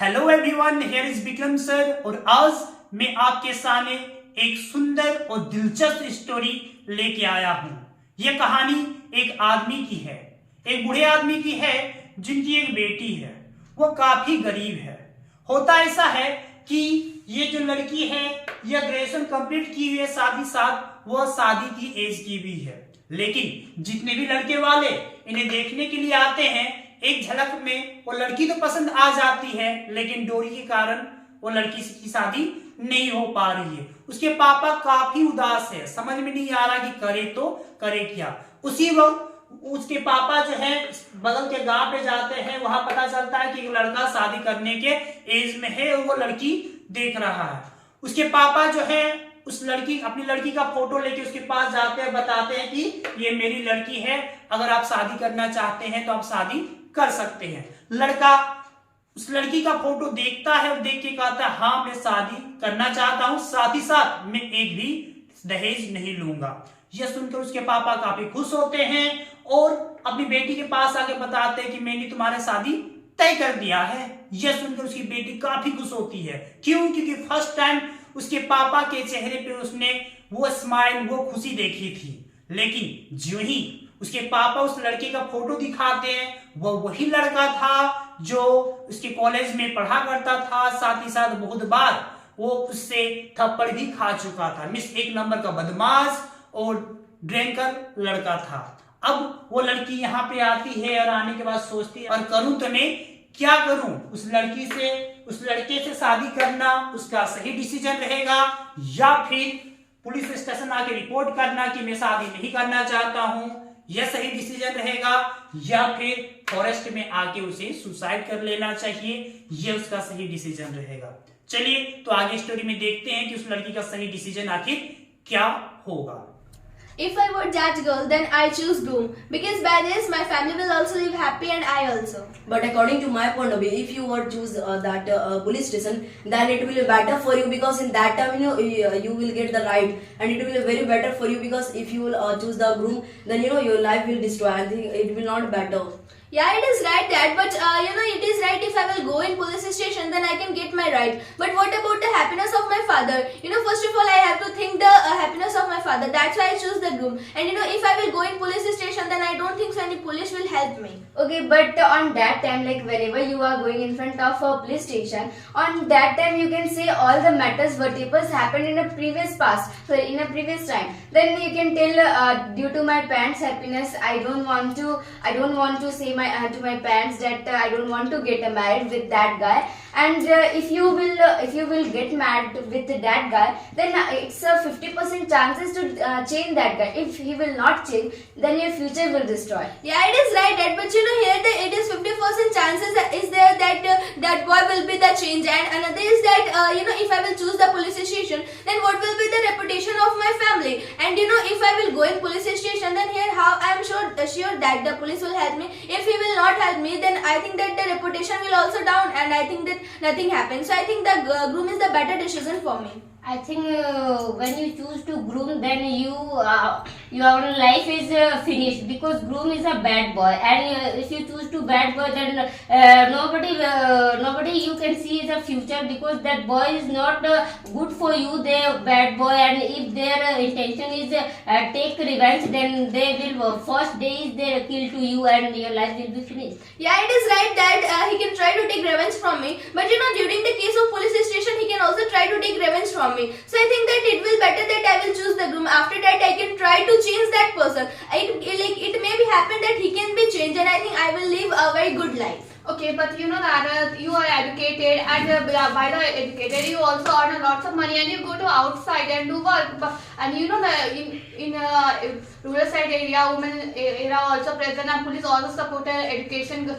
Hello everyone, here is Vikram sir और आज मैं आपके सामने एक सुंदर और दिलचस्प स्टोरी लेके आया हूँ। यह कहानी एक आदमी की है, एक बूढ़े आदमी की है जिनकी एक बेटी है। वो काफी गरीब है। होता ऐसा है कि ये जो लड़की है यह ग्रेजुएशन कंप्लीट की हुई है, साथ ही साथ वह शादी की एज की भी है। लेकिन जितने भी लड़के वाले इन्हें देखने के लिए आते हैं, एक झलक में वो लड़की तो पसंद आ जाती है, लेकिन डोरी के कारण वो लड़की की शादी नहीं हो पा रही है। उसके पापा काफी उदास है, समझ में नहीं आ रहा कि करे तो करे क्या। उसी वक्त उसके पापा जो है बगल के गांव पे जाते हैं। वहां पता चलता है कि एक लड़का शादी करने के एज में है और वो लड़की देख रहा है। उसके पापा जो है अपनी लड़की का फोटो लेके उसके पास जाते हैं, बताते हैं कि ये मेरी लड़की है, अगर आप शादी करना चाहते हैं तो आप शादी कर सकते हैं। लड़का उस लड़की का फोटो देखता है और देख के कहता है, हाँ मैं शादी करना चाहता हूं, साथ ही साथ मैं एक भी दहेज नहीं लूंगा। यह सुनकर उसके पापा काफी खुश होते हैं और अपनी बेटी के पास आके बताते हैं कि मैंने तुम्हारे शादी तय कर दिया है। यह सुनकर उसकी बेटी काफी खुश होती है। क्यों? क्योंकि फर्स्ट टाइम उसके पापा के चेहरे पे उसने वो स्माइल, वो खुशी देखी थी। लेकिन ज्यों ही उसके पापा उस लड़के का फोटो दिखाते हैं, वो वही लड़का था जो उसके कॉलेज में पढ़ा करता था, साथ ही साथ बहुत बार वो उससे थप्पड़ भी खा चुका था। मिस एक नंबर का बदमाश और ड्रिंकर लड़का था। अब वो लड़की यहाँ पे आती है और आने के बाद सोचती है, और करूं तो मैं क्या करूं? उस लड़के से शादी करना उसका सही डिसीजन रहेगा, या फिर पुलिस स्टेशन आके रिपोर्ट करना कि मैं शादी नहीं करना चाहता हूं, यह सही डिसीजन रहेगा, या फिर फॉरेस्ट में आके उसे सुसाइड कर लेना चाहिए, यह उसका सही डिसीजन रहेगा। चलिए तो आगे स्टोरी में देखते हैं कि उस लड़की का सही डिसीजन आखिर क्या होगा। If I were that girl, then I choose groom because by this my family will also live happy and I also. But according to my point of view, if you would choose that police station, then it will be better for you because in that time you will get the right, and it will be very better for you because if you will choose the groom, then your life will destroy. I think it will not better. Yeah, it is right that, but it is right if I will go in police station, then I can get my right. But what about the happiness of my father? First of all, I have to think the happiness of my father. That's why I choose the groom. And if I will go in police station, then I don't think so any police will help me. Okay, but on that time, like whenever you are going in front of a police station, on that time you can say all the matters whatever happened in a previous past, so in a previous time. Then you can tell due to my parents' happiness, I don't want to say to my parents that I don't want to get married with that guy. And if you will get married with that guy, then it's a 50% chances to change that guy. If he will not change, then your future will destroy. Yeah, it is right that, but here it is 50% chances is there that that boy will be the change, and another is that if I will choose the police station, then what will be the reputation of my family? And if I will go in police station, then here how I am sure that the police will help me. If he will not help me, then I think that the reputation will also down, and I think that nothing happens. So I think the groom is the better decision for me. I think when you choose to groom, then your life is finished because groom is a bad boy, and if you choose to bad boy, then nobody you can see is a future because that boy is not good for you. They bad boy, and if their intention is take revenge, then they will first day is they kill to you, and your life will be finished. Yeah, it is right that he can try to take revenge from me, but during the case of police station, he can also try to take revenge from me. So I think that it will better that I will choose the groom. After that, I can try to change that person. It may be happen that he can be changed, and I think I will live a very good life. Okay, but that you are educated, and by the educated you also earn lots of money, and you go to outside and do work. And in rural side area, women area also present, and police also support education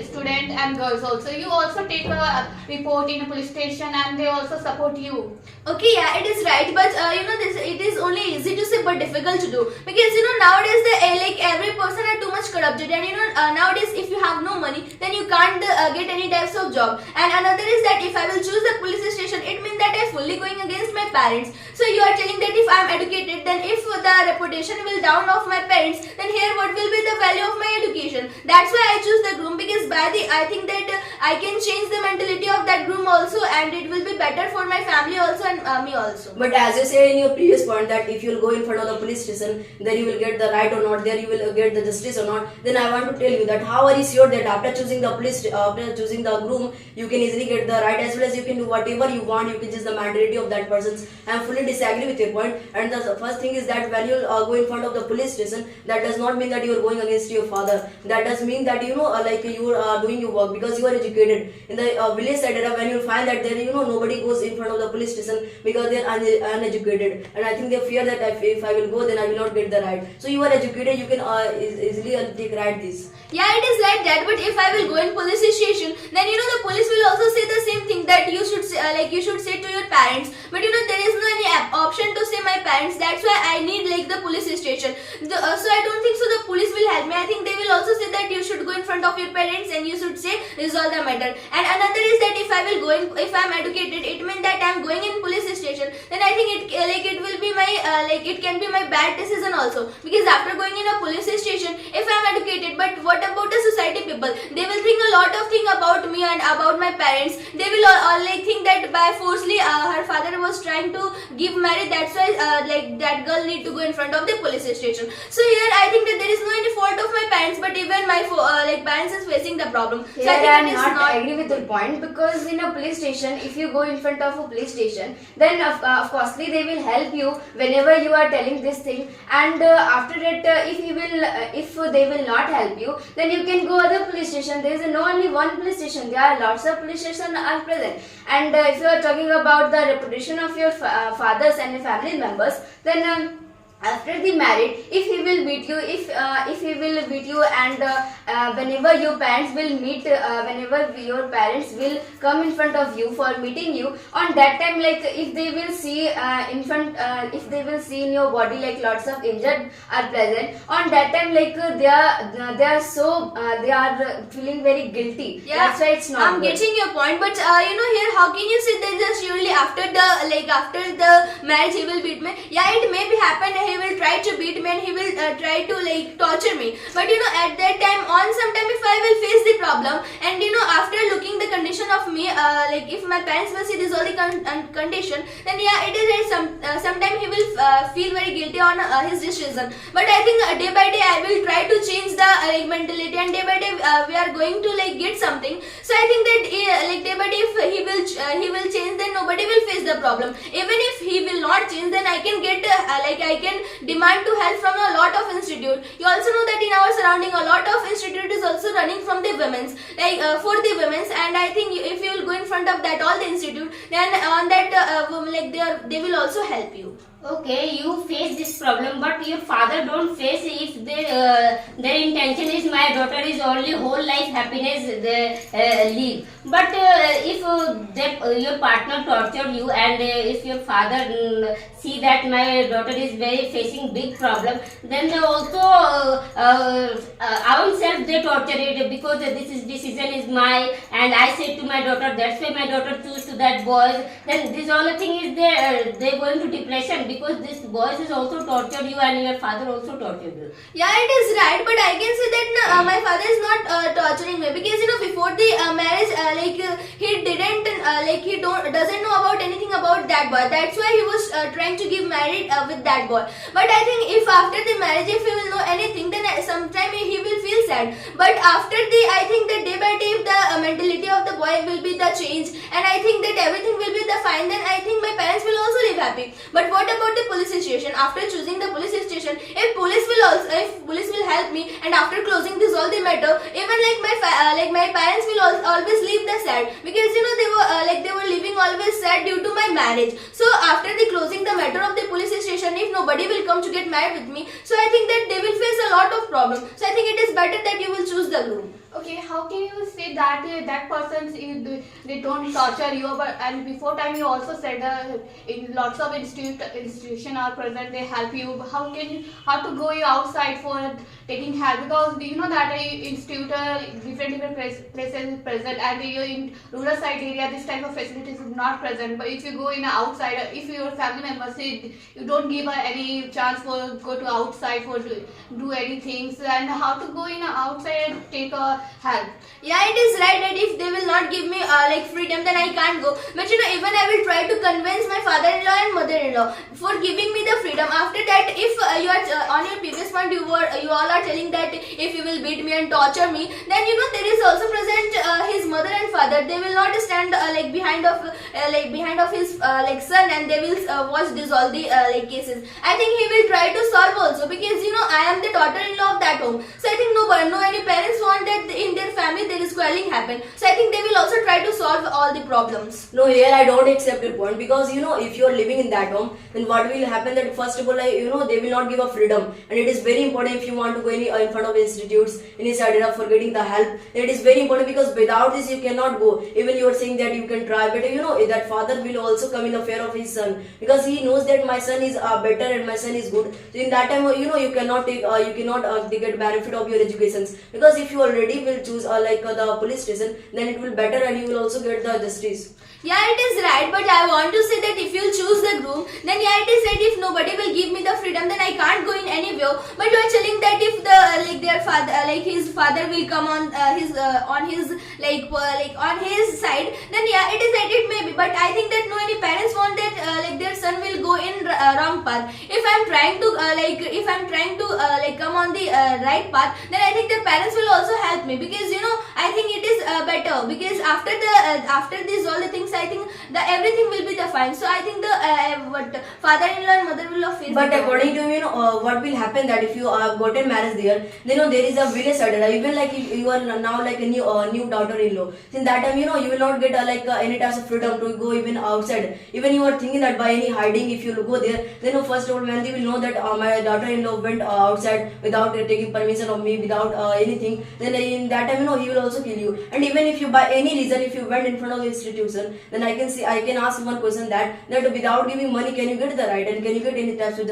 student and girls also. You also take a report in a police station, and they also support you. Okay, yeah, it is right, but it is only easy to say but difficult to do because nowadays every person are too much corrupted, and nowadays if you have no money, then you can't get any types of job. And another is that if I will choose the police station, it means that if fully going against my parents. So you are telling that if I am educated, then if the reputation will down of my parents, then here what will be the value of my education? That's why I choose the groom, because I think that I can change the mentality of that groom also, and it will be better for my family also and me also. But as you said in your previous point that if you will go in front of the police station, then you will get the right or not, there you will get the justice or not. Then I want to tell you that how are you sure that after choosing the after choosing the groom, you can easily get the right, as well as you can do whatever you want. You can just the mentality of that person. I am fully disagree with your point. And the first thing is that when you go in front of the police station, that does not mean that you are going against your father. That does mean that like you are doing your work because you are educated. In the village side area, when you find that there nobody goes in front of the police station because they are uneducated, and I think they fear that if I will go, then I will not get the right. So you are educated, you can easily take right this. Yeah, it is like that. But if I will go in police station, then the police will also say the same thing, that you should say, you should say to your parents. But there is no any option to say my parents. That's why I need like the police station. So I don't think so the police will help me. I think they will also say that you should go in front of your parents and you should say resolve the matter. And another is that if I will go in, if I am educated, it means that I am going in police station. Then I think it will be my it can be my bad decision also, because after going in a police station, if I am educated, but what about the society people? They will think a lot of things about me and about my parents. They will all like think that by forcefully her father was trying to give marriage. That's why like that girl need to go in front of the police station. So here I think that there is no any fault of my parents, but even my like parents is facing the problem. So Here I think I am it is not agree with your point, because in a police station, if you go in front of a police station, then of course they will help you whenever you are telling this thing. And after that, if they will not help you, then you can go other police station. There is no only one police station. There are lots of police stations are present. And if you are talking about the reputation of your fathers and your family members, then after the marriage, if he will beat you, if he will beat you, and whenever your parents will meet, whenever your parents will come in front of you for meeting you, on that time, like if they will see if they will see in your body like lots of injured are present, on that time like they are so they are feeling very guilty. Yeah, That's why it's not I'm good. getting your point, but here how can you say that just surely after the marriage he will beat me? Yeah, it may be happen. He will try to beat me and he will try to like torture me. But at that time, on some time, if I will face the problem, and after looking the condition of me, like if my parents will see this all the condition, then yeah, it is sometime he will feel very guilty on his decision. But I think day by day I will try to change the mentality, and day by day we are going to like get something. So I think that like day by day if he will change, then nobody will face the problem. Even if he will not change, then I can get I can demand to help from a lot of institute. You also know that in our surrounding a lot of institute is also running from the women's, like for the women's, and I think if you will go in front of that all the institute, then on that like they will also help you. Okay, you face this problem, but your father don't face if their intention is my daughter is only whole life happiness they live. But if your partner tortured you, and if your father see that my daughter is very facing big problem, then they also ourselves they torture it, because this decision is my, and I said to my daughter, that's why my daughter choose to that boy. Then this only thing is they go into depression, because this boy is also tortured you and your father also tortured you. Yeah, it is right, but I can say that my father is not torturing me, because before the marriage, he didn't he doesn't know about anything about that boy. That's why he was trying to give married with that boy. But I think if after the marriage, if he will know anything, then sometime he will feel sad. But after I think that day by day the mentality of the boy will be the change, and I think that everything will be the fine. Then I think my parents will also live happy. But what about the police station? After choosing the police station, if police will help me, and after closing this all the matter, even like my parents will always leave the sad, because they were living always sad due to my marriage. So after the closing the matter of the police station, if nobody will come to get married with me, so I think that they will face a lot of problems. So I think it is better that you will choose the groom. Okay, how can you say that that person they don't torture you. But and before time you also said in lots of institution are present, they help you. How to go you outside for taking help, because you know that institute different places is present, and you in rural side area this type of facilities is not present. But if you go in outside, if your family members say you don't give any chance for go to outside for do any things, and how to go in outside and take help. Yeah, it is right that if they will not give me like freedom, then I can't go. But you know, even I will try to convince my father-in-law and mother-in-law for giving me the freedom. After that, if you are on your previous point, you all are telling that if you will beat me and torture me, then you know there is also present his mother and father. They will not stand like behind of his like son, and they will watch this all the like cases. I think he will try to solve also, because you know I am the daughter-in-law of that home. So I think no any parents want that in their family there is quarreling happen. So I think they will also try to solve all the problems. No, here I don't accept your point, because you know if you are living in that home, then what will happen that first of all, you know, they will not give a freedom, and it is very important if you want to go in front of institutes, any side for getting the help. It is very important, because without this you cannot go. Even you are saying that you can try, but you know that father will also come in the fear of his son, because he knows that my son is better and my son is good. So in that time, you know, you cannot take get benefit of your educations, because if you already will choose the police station, then it will better and you will also get the justice. Yeah, it is right, but I want to say that if you choose the groom, then yeah, it is right. If nobody will give me the freedom, then I can't go in anywhere. But you are telling that if the their father, his father will come on his on his side, then yeah, it is right. It may be, but I think that no any parents want that their son will go in wrong path. If I'm trying to come on the right path, then I think the parents will also help me, because you know I think it is better, because after this all the things, I think everything will be the fine. So I think the father-in-law and mother-in-law face. But according to you know what will happen that if you have gotten marriage there, then you know there is a village side. Even like if you are now like a new daughter-in-law, in that time you know you will not get any types of freedom to go even outside. Even you are thinking that by any hiding, if you go there, then first of all when they will know that my daughter-in-law went outside without taking permission of me, without anything, then in that time you know he will also kill you. And even if you by any reason if you went in front of the institution, then I can ask one question that without giving money, can you get the right, and can you get any types of